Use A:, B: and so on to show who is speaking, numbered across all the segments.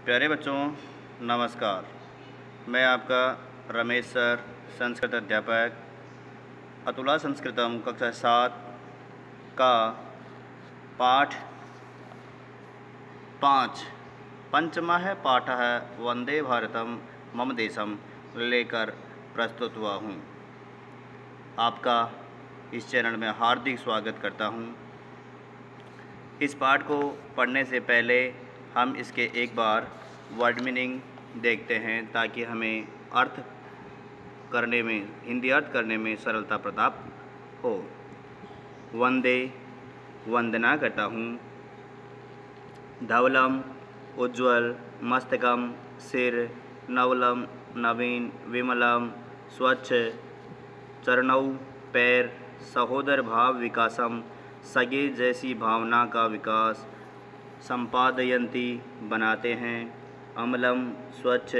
A: प्यारे बच्चों, नमस्कार। मैं आपका रमेश सर, संस्कृत अध्यापक, अतुला संस्कृतम कक्षा 7 का पाठ 5 पंचमः पाठः वंदे भारतम मम देशम लेकर प्रस्तुत हुआ हूँ। आपका इस चैनल में हार्दिक स्वागत करता हूँ। इस पाठ को पढ़ने से पहले हम इसके एक बार वर्ड मीनिंग देखते हैं ताकि हमें अर्थ करने में, हिंदी अर्थ करने में सरलता प्राप्त हो। वंदे, वंदना करता हूँ। धवलम, उज्ज्वल, मस्तकम, सिर, नवलम, नवीन, विमलम, स्वच्छ, चरणौ, पैर, सहोदर भाव विकासम, सगे जैसी भावना का विकास, संपादयन्ति, बनाते हैं, अम्लम, स्वच्छ,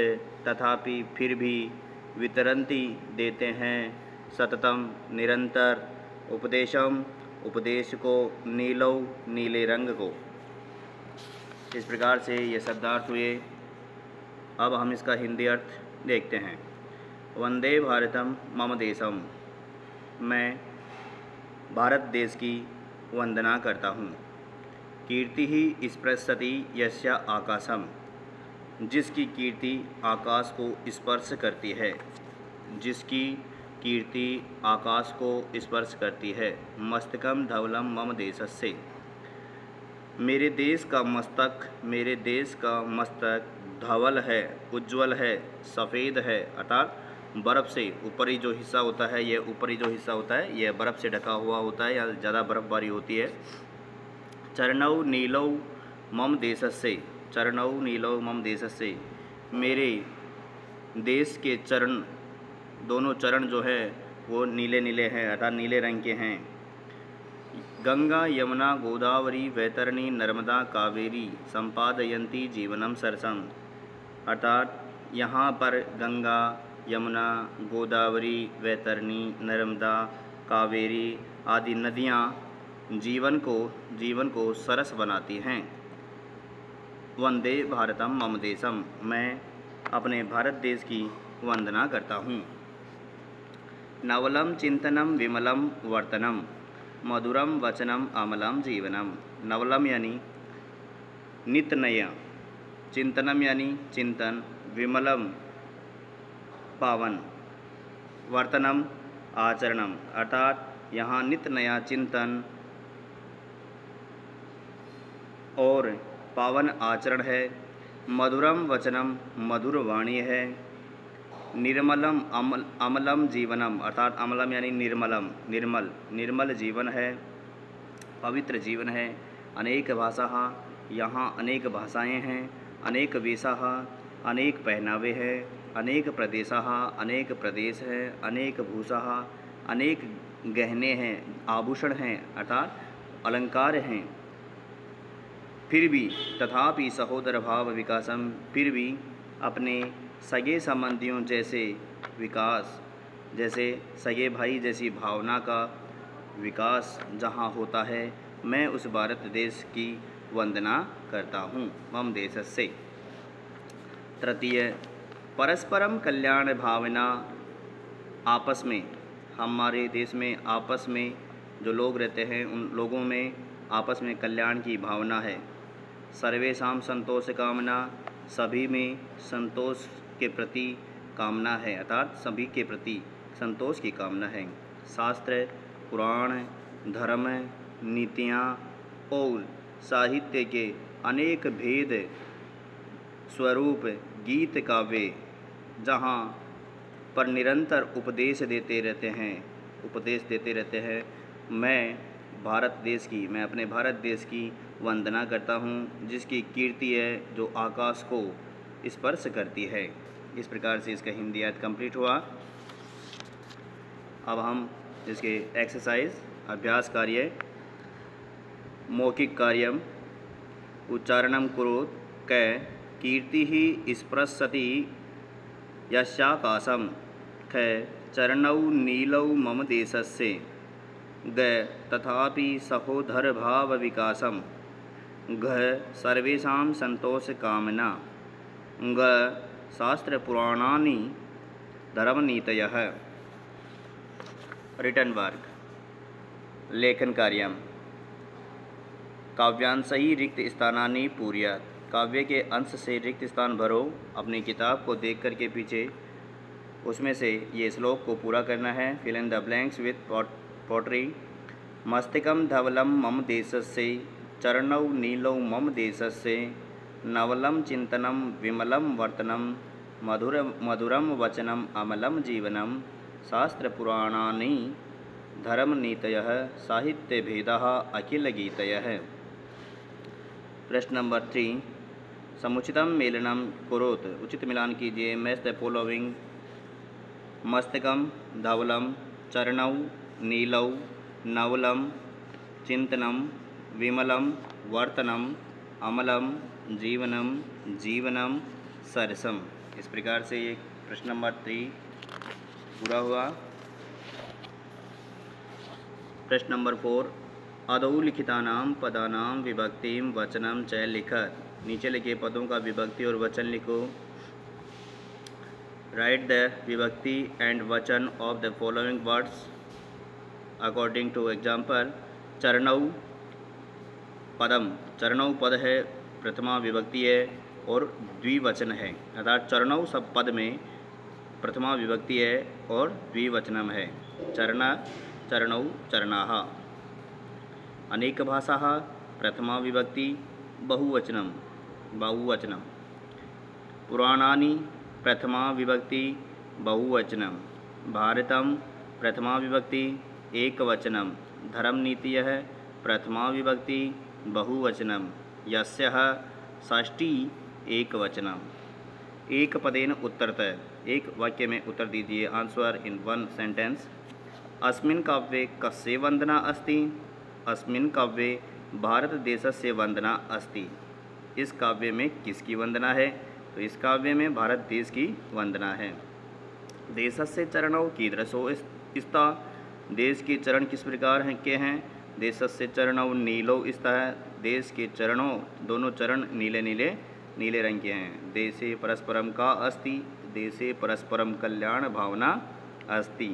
A: तथापि, फिर भी, वितरन्ति, देते हैं, सततम, निरंतर, उपदेशम, उपदेश को, नीलौ, नीले रंग को। इस प्रकार से ये शब्दार्थ हुए। अब हम इसका हिंदी अर्थ देखते हैं। वंदे भारतम मम देशम, मैं भारत देश की वंदना करता हूँ। कीर्ति ही स्पृशति यस्य आकाशम, जिसकी कीर्ति आकाश को स्पर्श करती है, जिसकी कीर्ति आकाश को स्पर्श करती है। मस्तकम धवलम मम देशस्य, मेरे देश का मस्तक धवल है, उज्ज्वल है, सफ़ेद है, अर्थात बर्फ़ से ऊपरी जो हिस्सा होता है, यह बर्फ़ से ढका हुआ होता है या ज़्यादा बर्फ़बारी होती है। चरणौ नीलौ मम देशस्य, चरणौ नीलौ मम देशस्य, मेरे देश के चरण, दोनों चरण जो है वो नीले नीले हैं, अर्थात नीले रंग के हैं। गंगा यमुना गोदावरी वैतरणी नर्मदा कावेरी संपादयन्ति जीवनम सरसम, अर्थात यहाँ पर गंगा, यमुना, गोदावरी, वैतरणी, नर्मदा, कावेरी आदि नदियाँ जीवन को सरस बनाती हैं। वंदे भारतम मम देशम, मैं अपने भारत देश की वंदना करता हूँ। नवलम चिंतनम विमलम वर्तनम, मधुरम वचनम अमलम जीवनम। नवलम यानी नित्य नया, चिंतनम यानी चिंतन, विमलम पावन, वर्तनम आचरणम, अर्थात यहाँ नित्य नया चिंतन और पावन आचरण है। मधुरम वचनम, मधुर वाणी है। निर्मलम अमलम जीवनम, अर्थात अमलम यानी निर्मलम, निर्मल जीवन है, पवित्र जीवन है। अनेक भाषा, यहाँ अनेक भाषाएं हैं, अनेक वेशाः, अनेक पहनावे हैं, अनेक प्रदेशाः, अनेक प्रदेश हैं, अनेक भूषाः, अनेक गहने हैं, आभूषण हैं, अर्थात अलंकार हैं। फिर भी, तथापि सहोदर भाव विकासम, फिर भी अपने सगे संबंधियों जैसे विकास, जैसे सगे भाई जैसी भावना का विकास जहाँ होता है, मैं उस भारत देश की वंदना करता हूँ। मम देशस्य। तृतीय, परस्परम कल्याण भावना, आपस में, हमारे देश में आपस में जो लोग रहते हैं उन लोगों में आपस में कल्याण की भावना है। सर्वेषां संतोष कामना, सभी में संतोष के प्रति कामना है, अर्थात सभी के प्रति संतोष की कामना है। शास्त्र, पुराण, धर्म, नीतियाँ और साहित्य के अनेक भेद स्वरूप गीत काव्य जहाँ पर निरंतर उपदेश देते रहते हैं, मैं अपने भारत देश की वंदना करता हूँ, जिसकी कीर्ति है जो आकाश को स्पर्श करती है। इस प्रकार से इसका हिंदी अर्थ कंप्लीट हुआ। अब हम इसके एक्सरसाइज, अभ्यास कार्य, मौखिक कार्यम, उच्चारणम कुरुत कै कीर्ति ही स्पृशति यस्याकाशम, ख चरणौ नीलौ मम देशस्य, ग तथापि सहोदर भाव विकासम, घ सर्वेषां संतोष कामना, ग शास्त्रपुराणानि धर्मनीतयः। रिटर्न वर्क लेखन कार्यम काव्यांशैः रिक्त स्थानानि पूरयत्। काव्य के अंश से रिक्त स्थान भरो। अपनी किताब को देख कर के पीछे उसमें से ये श्लोक को पूरा करना है। Fill in the blanks with poetry. मस्तिकं धवलं मम देशस्य चरणौ नीलौ मम देशस्य नवलं चिंतनं विमलं वर्तनं मधुरम वचनम अमलम जीवनम शास्त्रपुराणानि धर्मनीतयः साहित्यभेदः अखिलगीतयः। प्रश्न नंबर 3 समुचितं मेलनं कुरुत। उचित मिलान कीजिए। मैच द फॉलोइंग मस्तकं धवलं चरणौ नीलौ नवलं चिंतनं विमलं वर्तनं अमलम जीवनम सरसम। इस प्रकार से ये प्रश्न नंबर 3 पूरा हुआ। प्रश्न नंबर 4 आदौ लिखितानां पदानां विभक्तिं वचनं च लिखत। नीचे लिखे पदों का विभक्ति और वचन लिखो। राइट द विभक्ति एंड वचन of the following words according to example. चरणौ पदम, चरणौ पद है, प्रथमा विभक्ति है और द्विवचन है। अर्थात चरणौ सब पद में प्रथमा विभक्ति है और द्विवचनम है। चरणौ चरणाः। अनेक भाषाः प्रथमा विभक्ति बहुवचनम। पुराणानि प्रथमा विभक्ति बहुवचनम। भारतम प्रथमा विभक्ति एकवचनम। धर्मनीतयः प्रथमा विभक्ति बहुवचनम। यस्यः षष्ठी एकवचनम। एक पदेन उत्तरतः। एक वाक्य में उत्तर दीजिए। Answer in one sentence. अस्मिन् काव्ये कस्य वंदना अस्ति? अस्मिन् काव्ये भारत देशस्य वंदना अस्ति। इस काव्य में किसकी वंदना है? तो इस काव्य में भारत देश की वंदना है। देशस्य चरणौ कीदृशौ स्तः? देश के चरण किस प्रकार हैं के हैं? देशस्य चरणौ नीलौ स्तः। देश के चरणों दोनों चरण नीले रंग के हैं। देशे परस्परम का अस्ति। देशे परस्परम कल्याण भावना अस्ति।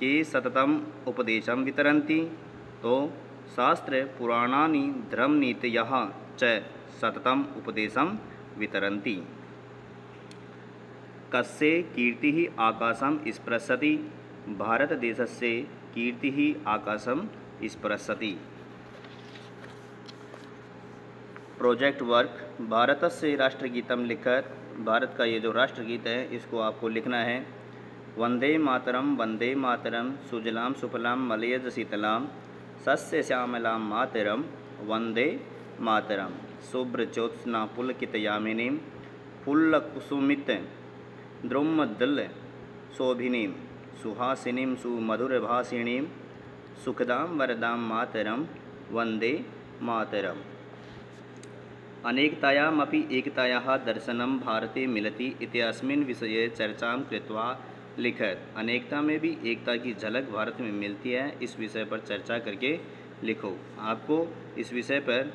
A: के सततम उपदेशं वितरन्ति? तो शास्त्र पुराणानि धर्मनीतयः च सततम उपदेशं वितरन्ति। कस्य कीर्तिः आकाशं स्पृशति? भारतदेशस्य कीर्तिः आकाशं स्पृशति। प्रोजेक्ट वर्क भारतस्य राष्ट्रगीतम लिखत। भारत का ये जो राष्ट्रगीत है इसको आपको लिखना है। वंदे मातरम सुजलाम सुफलाम मलयज शीतलाम सस्य श्यामलाम मातरम वंदे मातरम। शुभ्रज्योत्स्ना पुलकितयामिनीं फुल्लकुसुमित द्रुमदल शोभिनीं सुहासिनीं सुमधुरभाषिणीं सुखदां वरदां मातरम वंदे मातरम। अनेकतायामपि एकतायाः दर्शनं भारते मिलति इत्यस्मिन् विषये चर्चां कृत्वा लिखत। अनेकता में भी एकता की झलक भारत में मिलती है, इस विषय पर चर्चा करके लिखो। आपको इस विषय पर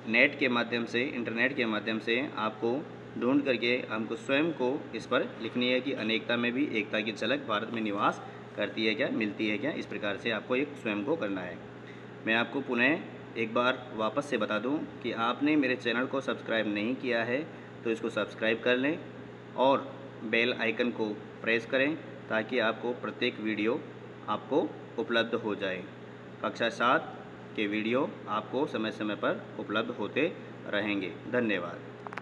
A: नेट के माध्यम से, इंटरनेट के माध्यम से आपको ढूंढ करके हमको स्वयं को इस पर लिखनी है कि अनेकता में भी एकता की झलक भारत में निवास करती है क्या, मिलती है क्या। इस प्रकार से आपको एक स्वयं को करना है। मैं आपको पुनः एक बार वापस से बता दूं कि आपने मेरे चैनल को सब्सक्राइब नहीं किया है तो इसको सब्सक्राइब कर लें और बेल आइकन को प्रेस करें ताकि आपको प्रत्येक वीडियो आपको उपलब्ध हो जाए। कक्षा 7 के वीडियो आपको समय समय पर उपलब्ध होते रहेंगे। धन्यवाद।